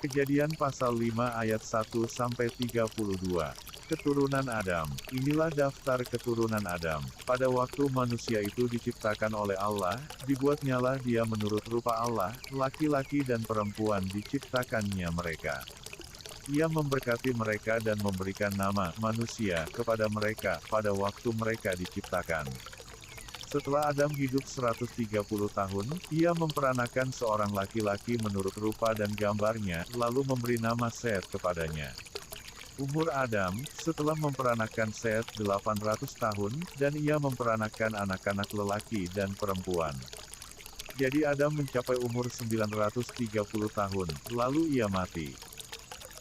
Kejadian pasal 5 ayat 1-32. Keturunan Adam. Inilah daftar keturunan Adam. Pada waktu manusia itu diciptakan oleh Allah, dibuatnyalah dia menurut rupa Allah, laki-laki dan perempuan diciptakannya mereka. Ia memberkati mereka dan memberikan nama manusia kepada mereka pada waktu mereka diciptakan. Setelah Adam hidup 130 tahun, ia memperanakan seorang laki-laki menurut rupa dan gambarnya, lalu memberi nama Set kepadanya. Umur Adam, setelah memperanakan Set 800 tahun, dan ia memperanakan anak-anak lelaki dan perempuan. Jadi Adam mencapai umur 930 tahun, lalu ia mati.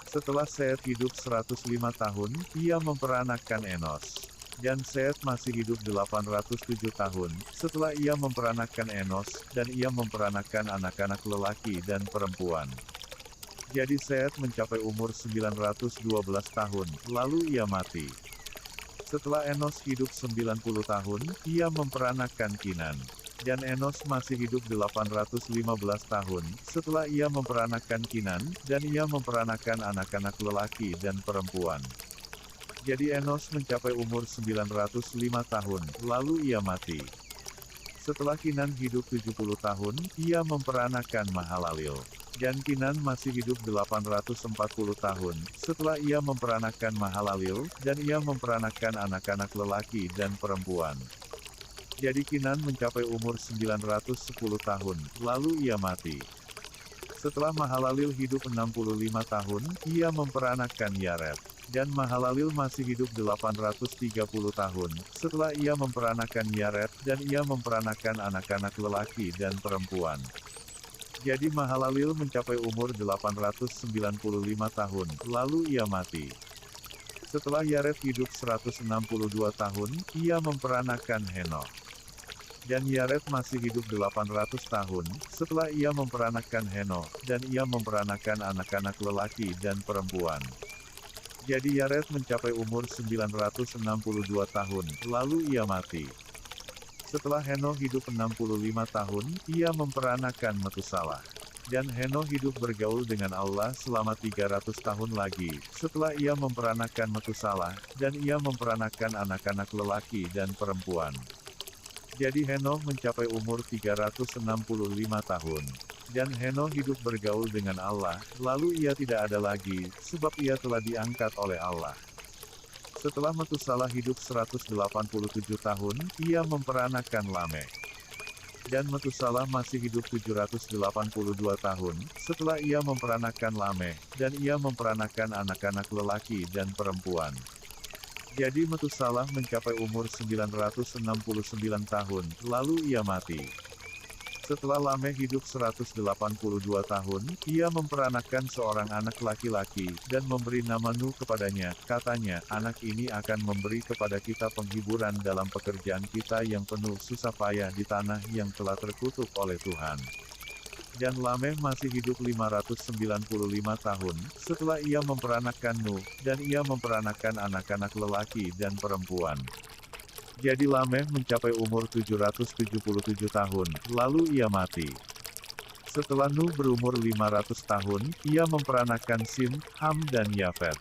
Setelah Set hidup 105 tahun, ia memperanakan Enos. Dan Set masih hidup 807 tahun, setelah ia memperanakan Enos, dan ia memperanakan anak-anak lelaki dan perempuan. Jadi Set mencapai umur 912 tahun, lalu ia mati. Setelah Enos hidup 90 tahun, ia memperanakan Kinan. Dan Enos masih hidup 815 tahun, setelah ia memperanakan Kinan, dan ia memperanakan anak-anak lelaki dan perempuan. Jadi Enos mencapai umur 905 tahun, lalu ia mati. Setelah Kinan hidup 70 tahun, ia memperanakan Mahalalil. Dan Kinan masih hidup 840 tahun, setelah ia memperanakan Mahalalil, dan ia memperanakan anak-anak lelaki dan perempuan. Jadi Kinan mencapai umur 910 tahun, lalu ia mati. Setelah Mahalalil hidup 65 tahun, ia memperanakan Yared. Dan Mahalalil masih hidup 830 tahun, setelah ia memperanakan Yared, dan ia memperanakan anak-anak lelaki dan perempuan. Jadi Mahalalil mencapai umur 895 tahun, lalu ia mati. Setelah Yared hidup 162 tahun, ia memperanakan Henokh. Dan Yared masih hidup 800 tahun, setelah ia memperanakan Henokh, dan ia memperanakan anak-anak lelaki dan perempuan. Jadi Yared mencapai umur 962 tahun, lalu ia mati. Setelah Henokh hidup 65 tahun, ia memperanakan Metusalah. Dan Henokh hidup bergaul dengan Allah selama 300 tahun lagi, setelah ia memperanakan Metusalah, dan ia memperanakan anak-anak lelaki dan perempuan. Jadi Henokh mencapai umur 365 tahun. Dan Henokh hidup bergaul dengan Allah, lalu ia tidak ada lagi, sebab ia telah diangkat oleh Allah. Setelah Metusalah hidup 187 tahun, ia memperanakan Lamekh. Dan Metusalah masih hidup 782 tahun, setelah ia memperanakan Lamekh, dan ia memperanakan anak-anak lelaki dan perempuan. Jadi Metusalah mencapai umur 969 tahun, lalu ia mati. Setelah Lamekh hidup 182 tahun, ia memperanakan seorang anak laki-laki, dan memberi nama Nuh kepadanya, katanya, anak ini akan memberi kepada kita penghiburan dalam pekerjaan kita yang penuh susah payah di tanah yang telah terkutuk oleh Tuhan. Dan Lamekh masih hidup 595 tahun, setelah ia memperanakan Nuh, dan ia memperanakan anak-anak lelaki dan perempuan. Jadi Lamekh mencapai umur 777 tahun, lalu ia mati. Setelah Nuh berumur 500 tahun, ia memperanakan Sim, Ham dan Yafet.